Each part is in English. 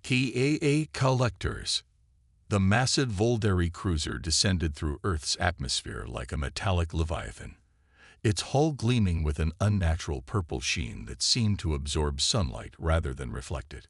TAA collectors. The massive Volderi cruiser descended through Earth's atmosphere like a metallic leviathan, its hull gleaming with an unnatural purple sheen that seemed to absorb sunlight rather than reflect it.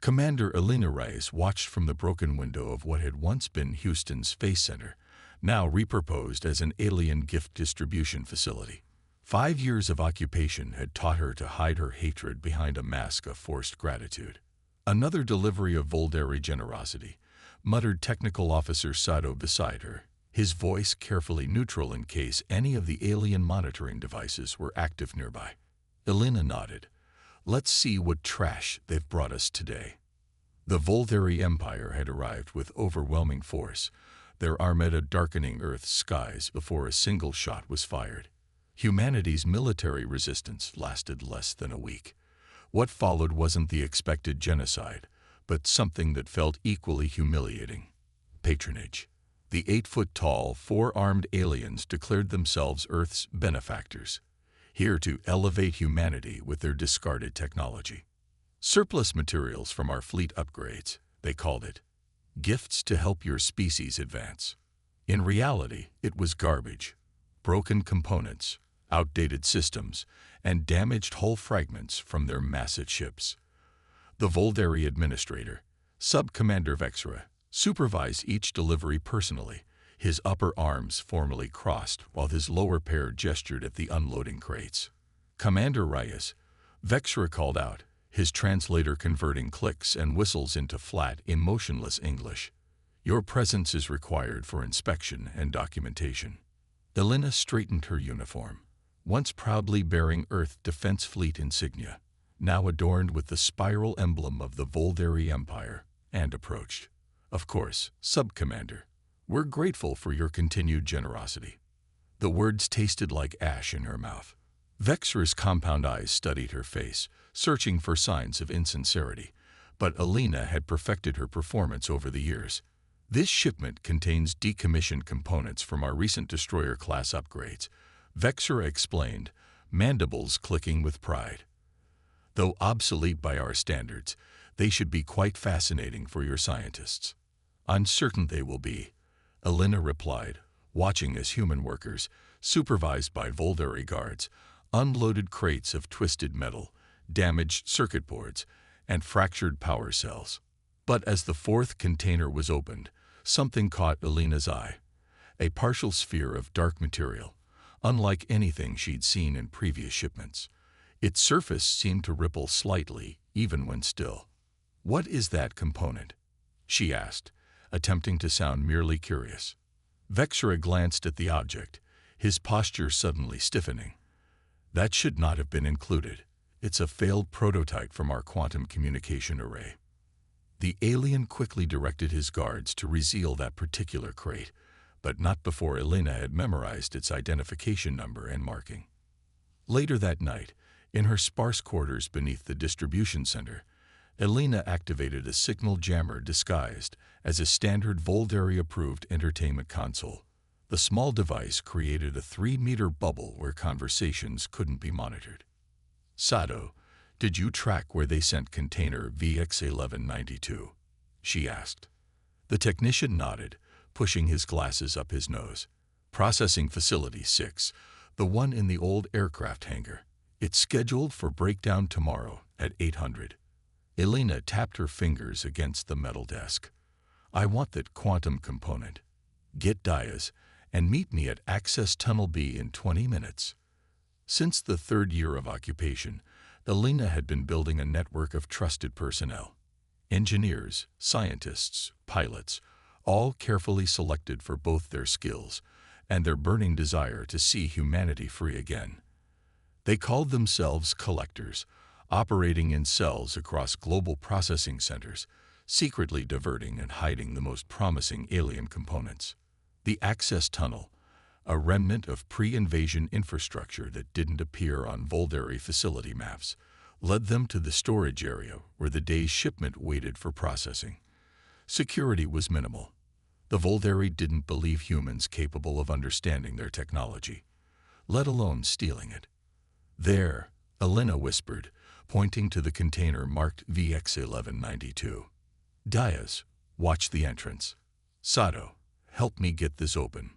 Commander Elena Reyes watched from the broken window of what had once been Houston's Space Center, now repurposed as an alien gift distribution facility. 5 years of occupation had taught her to hide her hatred behind a mask of forced gratitude. Another delivery of Volderi generosity, muttered Technical Officer Sato beside her, his voice carefully neutral in case any of the alien monitoring devices were active nearby. Elena nodded. Let's see what trash they've brought us today. The Volderi Empire had arrived with overwhelming force, their armada darkening Earth's skies before a single shot was fired. Humanity's military resistance lasted less than a week. What followed wasn't the expected genocide, but something that felt equally humiliating: patronage. The 8-foot-tall, 4-armed aliens declared themselves Earth's benefactors, here to elevate humanity with their discarded technology. Surplus materials from our fleet upgrades, they called it. Gifts to help your species advance. In reality, it was garbage. Broken components, outdated systems, and damaged hull fragments from their massive ships. The Volderi administrator, Sub-Commander Vexra, supervised each delivery personally, his upper arms formally crossed while his lower pair gestured at the unloading crates. Commander Reyes, Vexra called out, his translator converting clicks and whistles into flat, emotionless English. Your presence is required for inspection and documentation. Elena straightened her uniform, once proudly bearing Earth Defense Fleet insignia, now adorned with the spiral emblem of the Volderi Empire, and approached. Of course, Sub-Commander, we're grateful for your continued generosity. The words tasted like ash in her mouth. Vexra's compound eyes studied her face, searching for signs of insincerity, but Elena had perfected her performance over the years. This shipment contains decommissioned components from our recent destroyer-class upgrades, Vexra explained, mandibles clicking with pride. Though obsolete by our standards, they should be quite fascinating for your scientists. I'm certain they will be, Elena replied, watching as human workers, supervised by Volderi guards, unloaded crates of twisted metal, damaged circuit boards, and fractured power cells. But as the 4th container was opened, something caught Elena's eye. A partial sphere of dark material, unlike anything she'd seen in previous shipments. Its surface seemed to ripple slightly, even when still. What is that component? She asked, attempting to sound merely curious. Vexra glanced at the object, his posture suddenly stiffening. That should not have been included. It's a failed prototype from our quantum communication array. The alien quickly directed his guards to reseal that particular crate, but not before Elena had memorized its identification number and marking. Later that night, in her sparse quarters beneath the distribution center, Elena activated a signal jammer disguised as a standard Volderi-approved entertainment console. The small device created a 3-meter bubble where conversations couldn't be monitored. Sato, did you track where they sent container VX-1192? She asked. The technician nodded, pushing his glasses up his nose. Processing Facility 6, the one in the old aircraft hangar. It's scheduled for breakdown tomorrow at 800. Elena tapped her fingers against the metal desk. I want that quantum component. Get Diaz and meet me at Access Tunnel B in 20 minutes. Since the 3rd year of occupation, Elena had been building a network of trusted personnel. Engineers, scientists, pilots, all carefully selected for both their skills and their burning desire to see humanity free again. They called themselves collectors, operating in cells across global processing centers, secretly diverting and hiding the most promising alien components. The access tunnel, a remnant of pre-invasion infrastructure that didn't appear on Volderi facility maps, led them to the storage area where the day's shipment waited for processing. Security was minimal. The Volderi didn't believe humans capable of understanding their technology, let alone stealing it. There, Elena whispered, pointing to the container marked VX1192. Diaz, watch the entrance. Sato, help me get this open.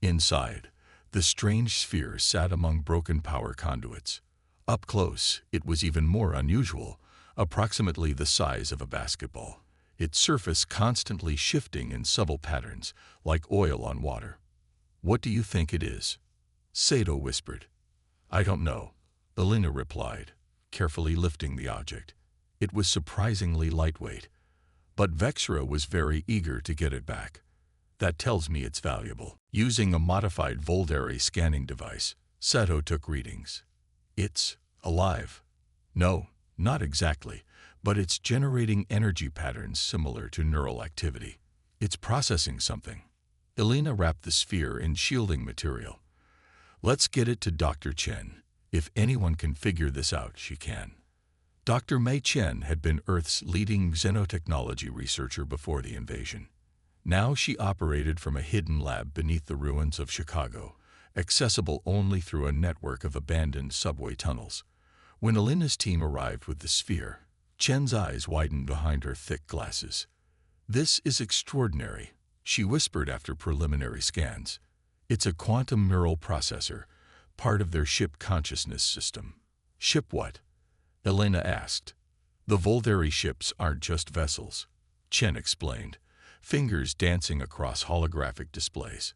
Inside, the strange sphere sat among broken power conduits. Up close, it was even more unusual, approximately the size of a basketball, its surface constantly shifting in subtle patterns, like oil on water. What do you think it is? Sato whispered. I don't know, Elena replied, carefully lifting the object. It was surprisingly lightweight, but Vexra was very eager to get it back. That tells me it's valuable. Using a modified Volderi scanning device, Sato took readings. It's alive. No, not exactly, but it's generating energy patterns similar to neural activity. It's processing something. Elena wrapped the sphere in shielding material. Let's get it to Dr. Chen. If anyone can figure this out, she can. Dr. Mei Chen had been Earth's leading xenotechnology researcher before the invasion. Now she operated from a hidden lab beneath the ruins of Chicago, accessible only through a network of abandoned subway tunnels. When Elena's team arrived with the sphere, Chen's eyes widened behind her thick glasses. This is extraordinary, she whispered after preliminary scans. It's a quantum neural processor, part of their ship consciousness system. Ship what? Elena asked. The Volderi ships aren't just vessels, Chen explained, fingers dancing across holographic displays.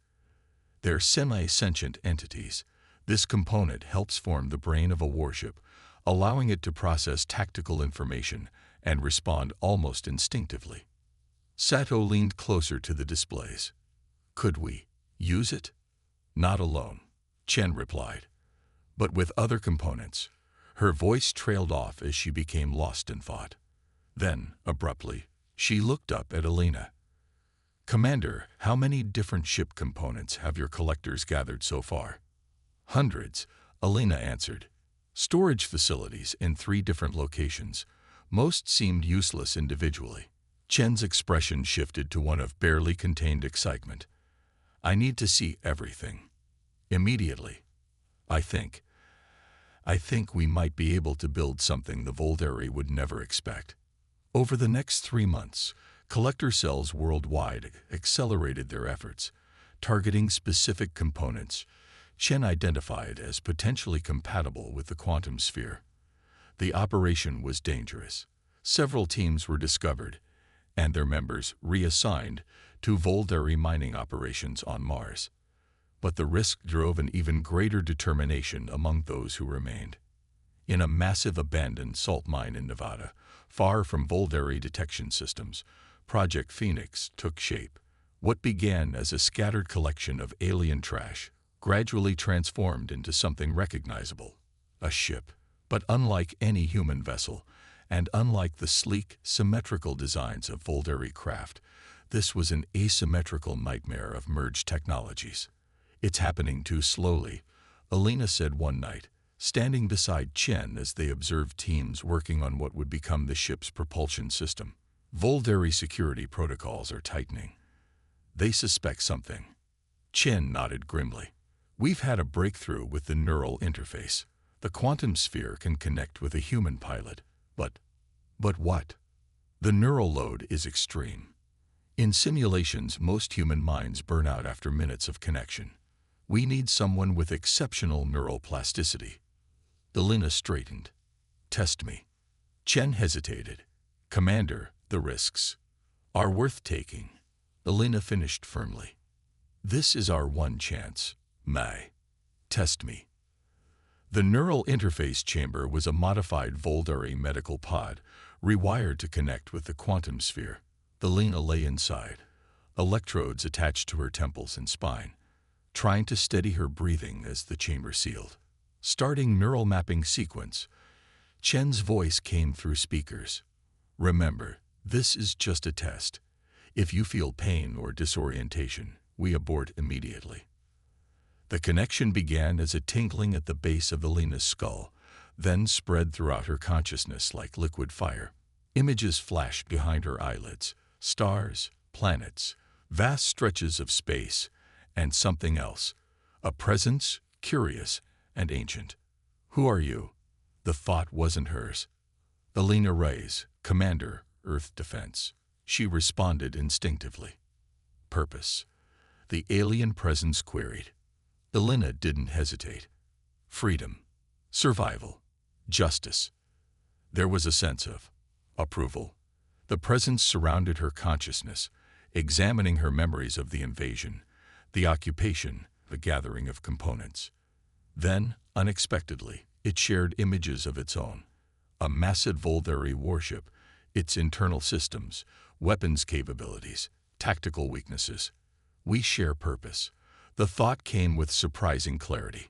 They're semi-sentient entities. This component helps form the brain of a warship, allowing it to process tactical information and respond almost instinctively. Sato leaned closer to the displays. Could we use it? Not alone, Chen replied, but with other components. Her voice trailed off as she became lost in thought. Then, abruptly, she looked up at Elena. Commander, how many different ship components have your collectors gathered so far? Hundreds, Elena answered. Storage facilities in 3 different locations. Most seemed useless individually. Chen's expression shifted to one of barely contained excitement. I need to see everything. Immediately. I think we might be able to build something the Volderi would never expect. Over the next 3 months, collector cells worldwide accelerated their efforts, targeting specific components Chen identified as potentially compatible with the quantum sphere. The operation was dangerous. Several teams were discovered, and their members reassigned to Volderi mining operations on Mars. But the risk drove an even greater determination among those who remained. In a massive abandoned salt mine in Nevada, far from Volderi detection systems, Project Phoenix took shape. What began as a scattered collection of alien trash gradually transformed into something recognizable, a ship. But unlike any human vessel, and unlike the sleek, symmetrical designs of Volderi craft, this was an asymmetrical nightmare of merged technologies. It's happening too slowly, Elena said one night, standing beside Chen as they observed teams working on what would become the ship's propulsion system. Volderi security protocols are tightening. They suspect something. Chen nodded grimly. We've had a breakthrough with the neural interface. The quantum sphere can connect with a human pilot. But what? The neural load is extreme. In simulations, most human minds burn out after minutes of connection. We need someone with exceptional neural plasticity. Elena straightened. Test me. Chen hesitated. Commander, the risks are worth taking. Elena finished firmly. This is our one chance. May. Test me. The neural interface chamber was a modified Volderi medical pod, rewired to connect with the quantum sphere. Elena lay inside, electrodes attached to her temples and spine, trying to steady her breathing as the chamber sealed. Starting neural mapping sequence, Chen's voice came through speakers. Remember, this is just a test. If you feel pain or disorientation, we abort immediately. The connection began as a tinkling at the base of Elena's skull, then spread throughout her consciousness like liquid fire. Images flashed behind her eyelids, stars, planets, vast stretches of space, and something else, a presence, curious and ancient. Who are you? The thought wasn't hers. Elena Reyes, Commander, Earth Defense. She responded instinctively. Purpose. The alien presence queried. Elena didn't hesitate. Freedom. Survival. Justice. There was a sense of approval. The presence surrounded her consciousness, examining her memories of the invasion, the occupation, the gathering of components. Then, unexpectedly, it shared images of its own. A massive Volderi warship, its internal systems, weapons capabilities, tactical weaknesses. We share purpose. The thought came with surprising clarity.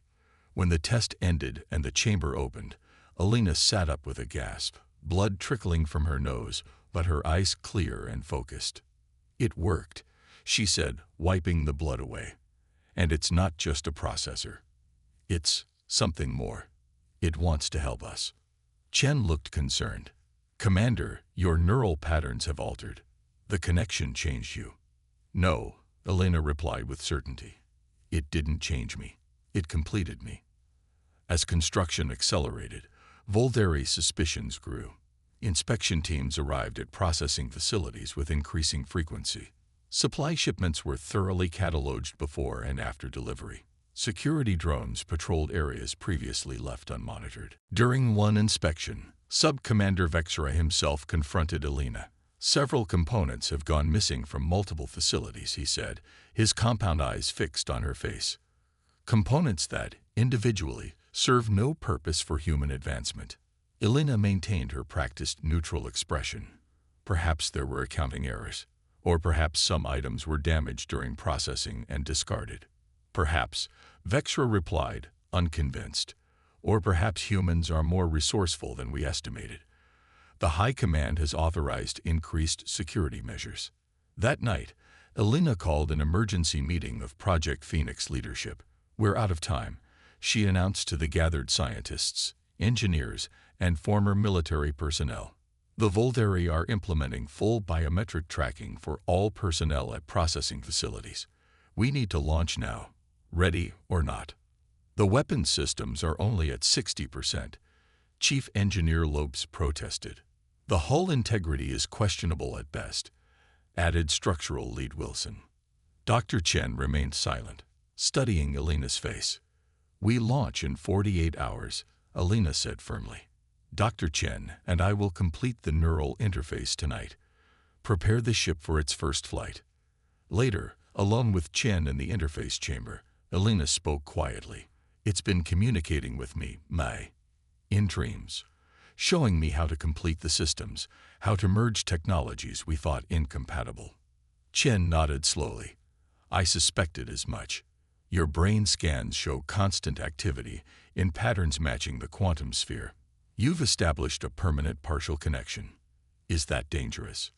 When the test ended and the chamber opened, Elena sat up with a gasp, blood trickling from her nose, but her eyes clear and focused. It worked, she said, wiping the blood away. And it's not just a processor. It's something more. It wants to help us. Chen looked concerned. Commander, your neural patterns have altered. The connection changed you. No, Elena replied with certainty. It didn't change me. It completed me. As construction accelerated, Volderi's suspicions grew. Inspection teams arrived at processing facilities with increasing frequency. Supply shipments were thoroughly cataloged before and after delivery. Security drones patrolled areas previously left unmonitored. During one inspection, Sub-Commander Vexera himself confronted Elena. Several components have gone missing from multiple facilities, he said, his compound eyes fixed on her face. Components that, individually, serve no purpose for human advancement. Elena maintained her practiced neutral expression. Perhaps there were accounting errors, or perhaps some items were damaged during processing and discarded. Perhaps, Vexera replied, unconvinced, or perhaps humans are more resourceful than we estimated. The High Command has authorized increased security measures. That night, Elena called an emergency meeting of Project Phoenix leadership. We're out of time, she announced to the gathered scientists, engineers, and former military personnel. The Volderi are implementing full biometric tracking for all personnel at processing facilities. We need to launch now, ready or not. The weapons systems are only at 60%. Chief Engineer Lopes protested. The hull integrity is questionable at best, added Structural Lead Wilson. Dr. Chen remained silent, studying Elena's face. We launch in 48 hours, Elena said firmly. Dr. Chen and I will complete the neural interface tonight. Prepare the ship for its first flight. Later, alone with Chen in the interface chamber, Elena spoke quietly. It's been communicating with me, Mai, in dreams, showing me how to complete the systems, how to merge technologies we thought incompatible. Chen nodded slowly. I suspected as much. Your brain scans show constant activity in patterns matching the quantum sphere. You've established a permanent partial connection. Is that dangerous?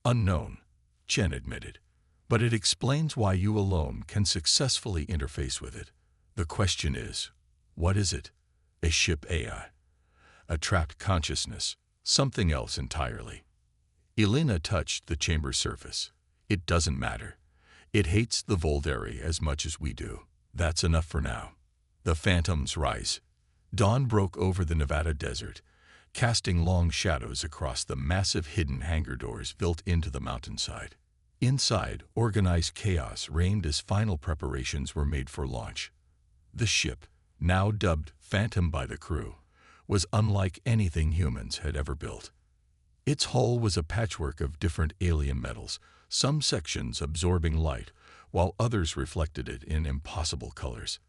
Unknown, Chen admitted. But it explains why you alone can successfully interface with it. The question is, what is it? A ship AI? A trapped consciousness? Something else entirely? Elena touched the chamber surface. It doesn't matter. It hates the Volderi as much as we do. That's enough for now. The phantoms rise. Dawn broke over the Nevada desert, casting long shadows across the massive hidden hangar doors built into the mountainside. Inside, organized chaos reigned as final preparations were made for launch. The ship, now dubbed Phantom by the crew, was unlike anything humans had ever built. Its hull was a patchwork of different alien metals, some sections absorbing light, while others reflected it in impossible colors.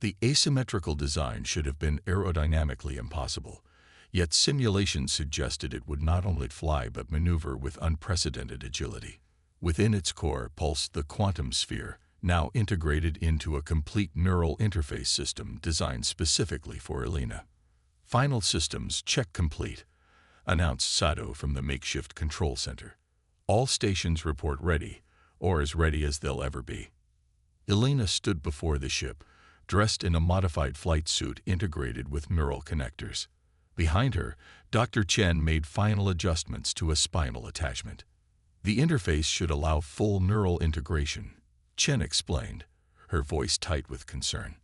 The asymmetrical design should have been aerodynamically impossible, yet simulations suggested it would not only fly but maneuver with unprecedented agility. Within its core pulsed the quantum sphere, now integrated into a complete neural interface system designed specifically for Elena. Final systems check complete, announced Sato from the makeshift control center. All stations report ready, or as ready as they'll ever be. Elena stood before the ship, dressed in a modified flight suit integrated with neural connectors. Behind her, Dr. Chen made final adjustments to a spinal attachment. The interface should allow full neural integration, Chen explained, her voice tight with concern.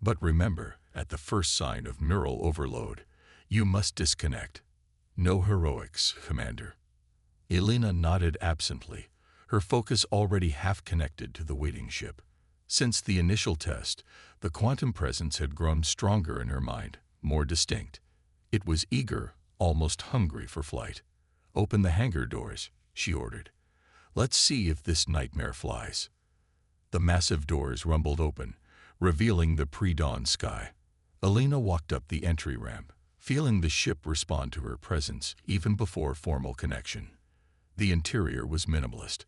But remember, at the first sign of neural overload, you must disconnect. No heroics, Commander. Elena nodded absently, her focus already half connected to the waiting ship. Since the initial test, the quantum presence had grown stronger in her mind, more distinct. It was eager, almost hungry for flight. "Open the hangar doors," she ordered. "Let's see if this nightmare flies." The massive doors rumbled open, revealing the pre-dawn sky. Elena walked up the entry ramp, feeling the ship respond to her presence even before formal connection. The interior was minimalist.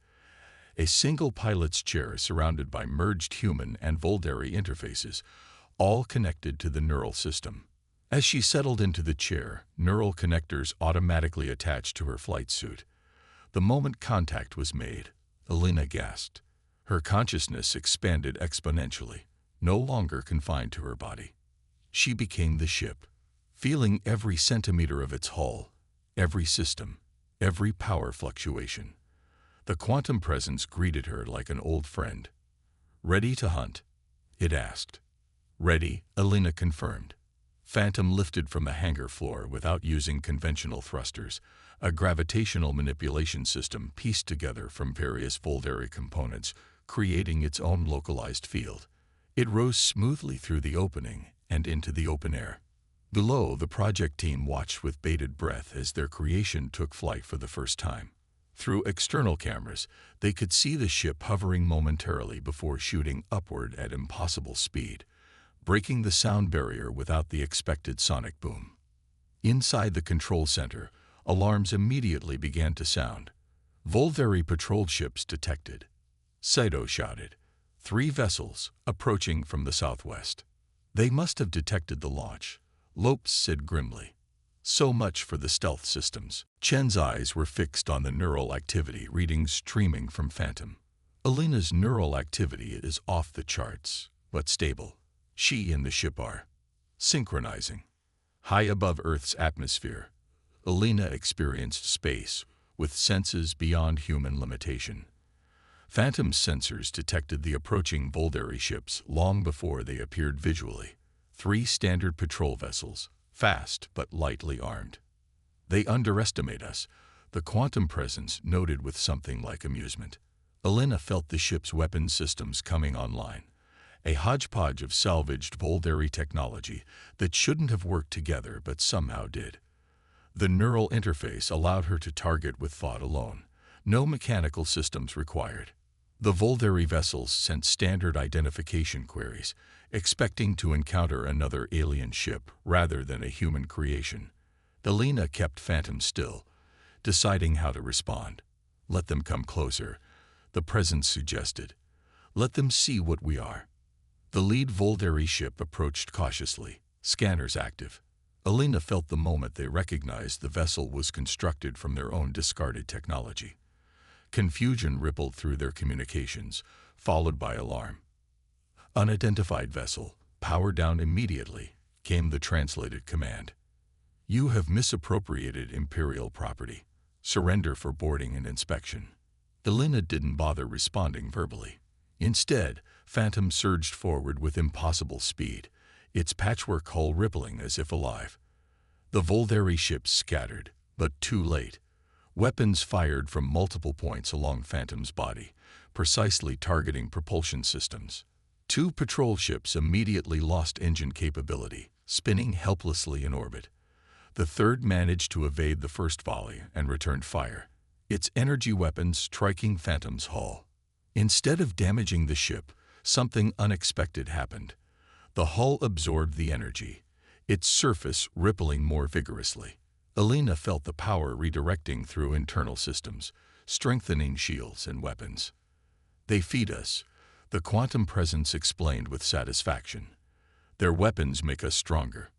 A single pilot's chair surrounded by merged human and Volderi interfaces, all connected to the neural system. As she settled into the chair, neural connectors automatically attached to her flight suit. The moment contact was made, Elena gasped. Her consciousness expanded exponentially, no longer confined to her body. She became the ship, feeling every centimeter of its hull, every system, every power fluctuation. The quantum presence greeted her like an old friend. "Ready to hunt?" it asked. "Ready," Elena confirmed. Phantom lifted from the hangar floor without using conventional thrusters, a gravitational manipulation system pieced together from various Volderi components, creating its own localized field. It rose smoothly through the opening and into the open air. Below, the project team watched with bated breath as their creation took flight for the first time. Through external cameras, they could see the ship hovering momentarily before shooting upward at impossible speed, breaking the sound barrier without the expected sonic boom. Inside the control center, alarms immediately began to sound. Volderi patrol ships detected. Saito shouted. 3 vessels, approaching from the southwest. "They must have detected the launch," Lopes said grimly. "So much for the stealth systems." Chen's eyes were fixed on the neural activity readings streaming from Phantom. Elena's neural activity is off the charts, but stable. She and the ship are synchronizing. High above Earth's atmosphere, Elena experienced space with senses beyond human limitation. Phantom's sensors detected the approaching Volderi ships long before they appeared visually. 3 standard patrol vessels, fast but lightly armed. "They underestimate us," the quantum presence noted with something like amusement. Elena felt the ship's weapon systems coming online. A hodgepodge of salvaged Volderi technology that shouldn't have worked together but somehow did. The neural interface allowed her to target with thought alone. No mechanical systems required. The Volderi vessels sent standard identification queries, expecting to encounter another alien ship rather than a human creation. Elena kept Phantom still, deciding how to respond. "Let them come closer," the presence suggested. "Let them see what we are." The lead Volderi ship approached cautiously, scanners active. Elena felt the moment they recognized the vessel was constructed from their own discarded technology. Confusion rippled through their communications, followed by alarm. "Unidentified vessel, power down immediately," came the translated command. "You have misappropriated Imperial property. Surrender for boarding and inspection." Elena didn't bother responding verbally. Instead, Phantom surged forward with impossible speed, its patchwork hull rippling as if alive. The Volderi ships scattered, but too late. Weapons fired from multiple points along Phantom's body, precisely targeting propulsion systems. 2 patrol ships immediately lost engine capability, spinning helplessly in orbit. The third managed to evade the first volley and returned fire, its energy weapons striking Phantom's hull. Instead of damaging the ship, something unexpected happened. The hull absorbed the energy, its surface rippling more vigorously. Elena felt the power redirecting through internal systems, strengthening shields and weapons. "They feed us," the quantum presence explained with satisfaction. "Their weapons make us stronger."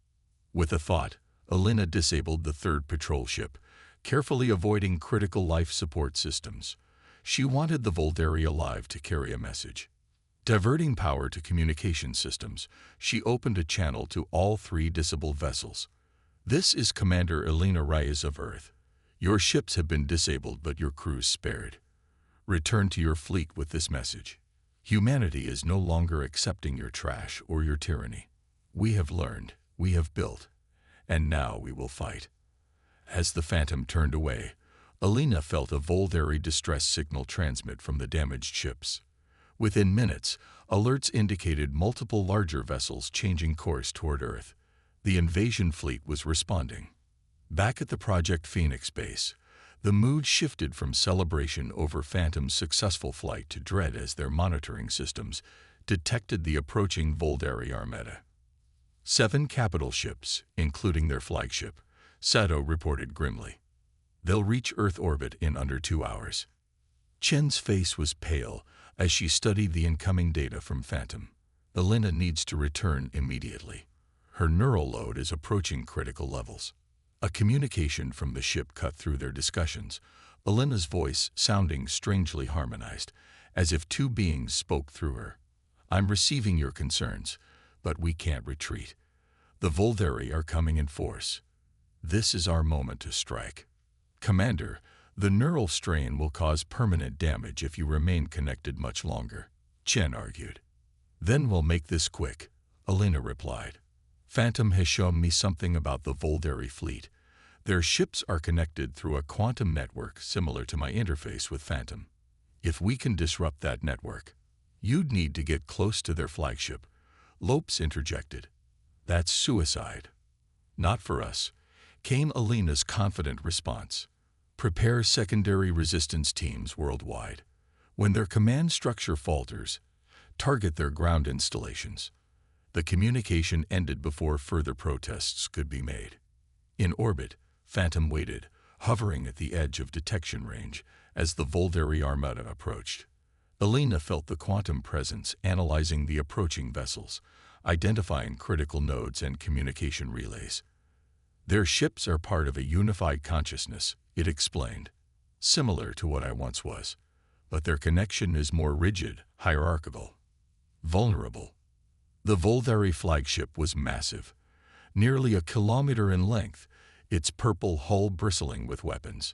With a thought, Elena disabled the 3rd patrol ship, carefully avoiding critical life support systems. She wanted the Volderi alive to carry a message. Diverting power to communication systems, she opened a channel to all 3 disabled vessels. "This is Commander Elena Reyes of Earth. Your ships have been disabled but your crews spared. Return to your fleet with this message. Humanity is no longer accepting your trash or your tyranny. We have learned, we have built, and now we will fight." As the Phantom turned away, Alina felt a Volderi distress signal transmit from the damaged ships. Within minutes, alerts indicated multiple larger vessels changing course toward Earth. The invasion fleet was responding. Back at the Project Phoenix base, the mood shifted from celebration over Phantom's successful flight to dread as their monitoring systems detected the approaching Volderi armada. 7 capital ships, including their flagship, Sato reported grimly. They'll reach Earth orbit in under 2 hours. Chen's face was pale as she studied the incoming data from Phantom. Alina needs to return immediately. Her neural load is approaching critical levels. A communication from the ship cut through their discussions, Alina's voice sounding strangely harmonized, as if 2 beings spoke through her. I'm receiving your concerns, but we can't retreat. The Volderi are coming in force. This is our moment to strike. Commander, the neural strain will cause permanent damage if you remain connected much longer, Chen argued. Then we'll make this quick, Alina replied. Phantom has shown me something about the Volderi fleet. Their ships are connected through a quantum network similar to my interface with Phantom. If we can disrupt that network, you'd need to get close to their flagship, Lopes interjected. That's suicide. Not for us, came Alina's confident response. Prepare secondary resistance teams worldwide. When their command structure falters, target their ground installations. The communication ended before further protests could be made. In orbit, Phantom waited, hovering at the edge of detection range as the Volderi armada approached. Alina felt the quantum presence analyzing the approaching vessels, identifying critical nodes and communication relays. Their ships are part of a unified consciousness, it explained, similar to what I once was, but their connection is more rigid, hierarchical, vulnerable. The Volderi flagship was massive, nearly a kilometer in length, its purple hull bristling with weapons.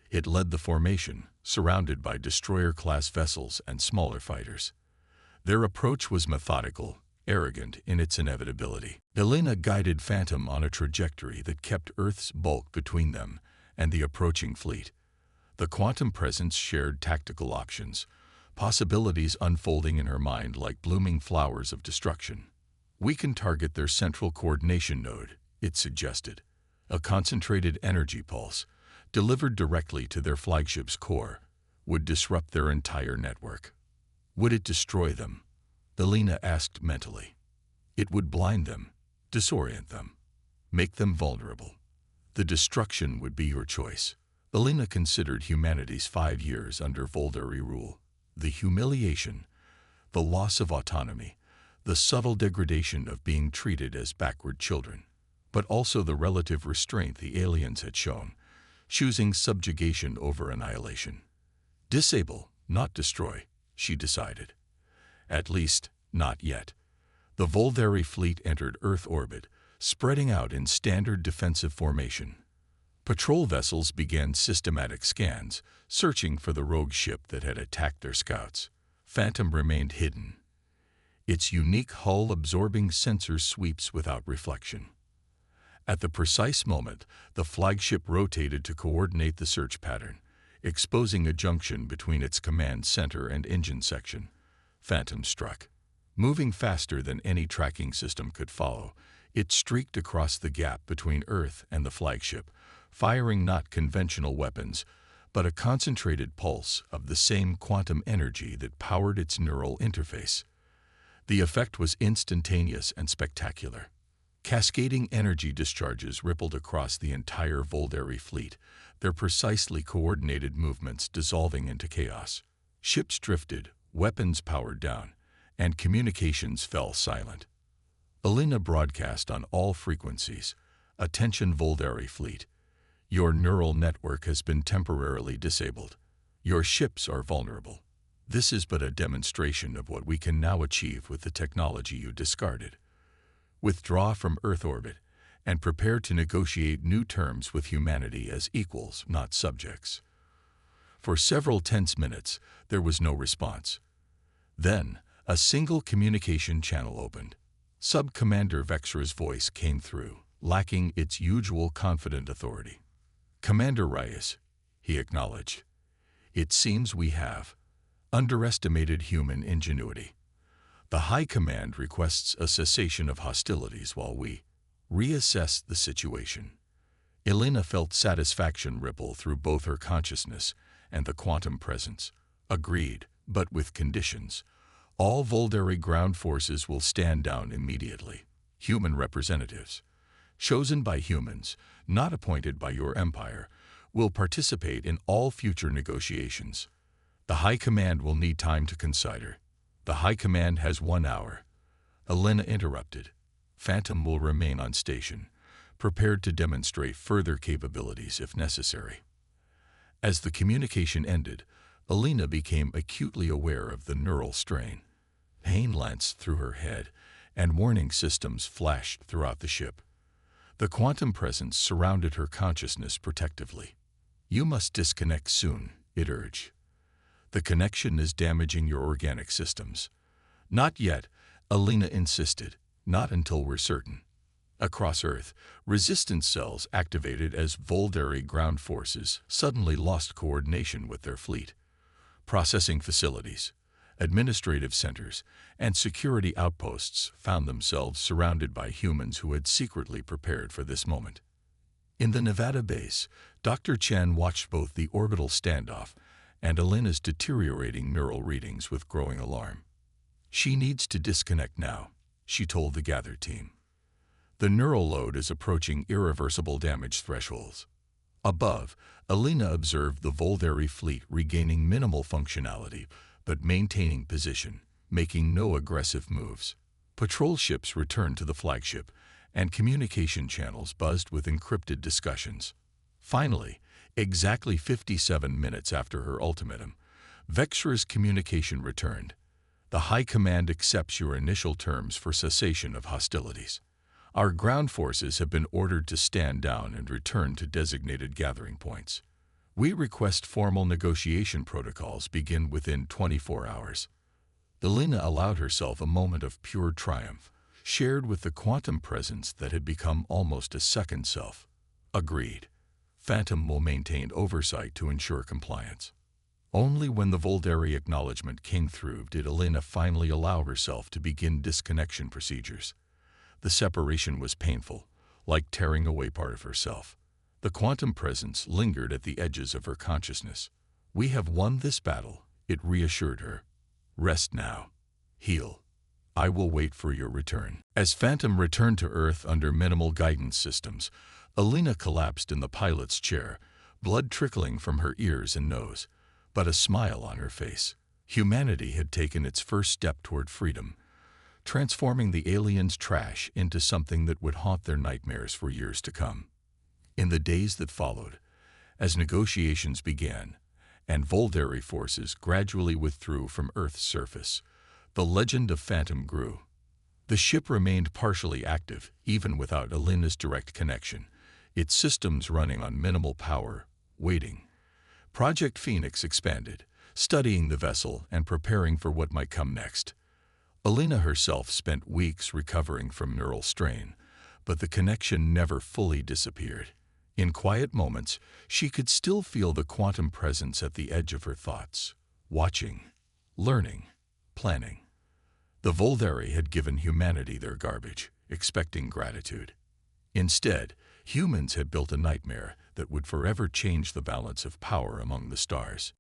It led the formation, surrounded by destroyer-class vessels and smaller fighters. Their approach was methodical, arrogant in its inevitability. Alina guided Phantom on a trajectory that kept Earth's bulk between them and the approaching fleet. The quantum presence shared tactical options, possibilities unfolding in her mind like blooming flowers of destruction. We can target their central coordination node, it suggested. A concentrated energy pulse, delivered directly to their flagship's core, would disrupt their entire network. Would it destroy them? Alina asked mentally. It would blind them, disorient them, make them vulnerable. The destruction would be your choice. Alina considered humanity's 5 years under Volderi rule. The humiliation, the loss of autonomy, the subtle degradation of being treated as backward children, but also the relative restraint the aliens had shown, choosing subjugation over annihilation. Disable, not destroy, she decided. At least, not yet. The Volderi fleet entered Earth orbit, spreading out in standard defensive formation. Patrol vessels began systematic scans, searching for the rogue ship that had attacked their scouts. Phantom remained hidden, its unique hull absorbing sensor sweeps without reflection. At the precise moment, the flagship rotated to coordinate the search pattern, exposing a junction between its command center and engine section. Phantom struck. Moving faster than any tracking system could follow, it streaked across the gap between Earth and the flagship, firing not conventional weapons, but a concentrated pulse of the same quantum energy that powered its neural interface. The effect was instantaneous and spectacular. Cascading energy discharges rippled across the entire Volderi fleet, their precisely coordinated movements dissolving into chaos. Ships drifted, weapons powered down, and communications fell silent. Alina broadcast on all frequencies. Attention Volderi fleet. Your neural network has been temporarily disabled. Your ships are vulnerable. This is but a demonstration of what we can now achieve with the technology you discarded. Withdraw from Earth orbit and prepare to negotiate new terms with humanity as equals, not subjects. For several tense minutes, there was no response. Then, a single communication channel opened. Sub-Commander Vexra's voice came through, lacking its usual confident authority. "Commander Reyes," he acknowledged, "it seems we have underestimated human ingenuity. The High Command requests a cessation of hostilities while we reassess the situation." Elena felt satisfaction ripple through both her consciousness and the quantum presence. "Agreed, but with conditions. All Volderi ground forces will stand down immediately. Human representatives, chosen by humans, not appointed by your empire, will participate in all future negotiations. The High Command will need time to consider." "The High Command has 1 hour," Elena interrupted. "Phantom will remain on station, prepared to demonstrate further capabilities if necessary." As the communication ended, Elena became acutely aware of the neural strain. Pain lanced through her head, and warning systems flashed throughout the ship. The quantum presence surrounded her consciousness protectively. "You must disconnect soon," it urged. "The connection is damaging your organic systems." "Not yet," Elena insisted. "Not until we're certain." Across Earth, resistance cells activated as Volderi ground forces suddenly lost coordination with their fleet. Processing facilities, administrative centers, and security outposts found themselves surrounded by humans who had secretly prepared for this moment. In the Nevada base, Dr. Chen watched both the orbital standoff and Elena's deteriorating neural readings with growing alarm. "She needs to disconnect now," she told the gathered team. "The neural load is approaching irreversible damage thresholds." Above, Elena observed the Volderi fleet regaining minimal functionality but maintaining position, making no aggressive moves. Patrol ships returned to the flagship, and communication channels buzzed with encrypted discussions. Finally, exactly 57 minutes after her ultimatum, Vexra's communication returned. "The High Command accepts your initial terms for cessation of hostilities. Our ground forces have been ordered to stand down and return to designated gathering points. We request formal negotiation protocols begin within 24 hours." Elena allowed herself a moment of pure triumph, shared with the quantum presence that had become almost a second self. "Agreed. Phantom will maintain oversight to ensure compliance." Only when the Volderi acknowledgement came through did Elena finally allow herself to begin disconnection procedures. The separation was painful, like tearing away part of herself. The quantum presence lingered at the edges of her consciousness. "We have won this battle," it reassured her. "Rest now. Heal. I will wait for your return." As Phantom returned to Earth under minimal guidance systems, Elena collapsed in the pilot's chair, blood trickling from her ears and nose, but a smile on her face. Humanity had taken its first step toward freedom, transforming the aliens' trash into something that would haunt their nightmares for years to come. In the days that followed, as negotiations began, and Volderi forces gradually withdrew from Earth's surface, the legend of Phantom grew. The ship remained partially active, even without Elena's direct connection, its systems running on minimal power, waiting. Project Phoenix expanded, studying the vessel and preparing for what might come next. Elena herself spent weeks recovering from neural strain, but the connection never fully disappeared. In quiet moments, she could still feel the quantum presence at the edge of her thoughts, watching, learning, planning. The Volderi had given humanity their garbage, expecting gratitude. Instead, humans had built a nightmare that would forever change the balance of power among the stars.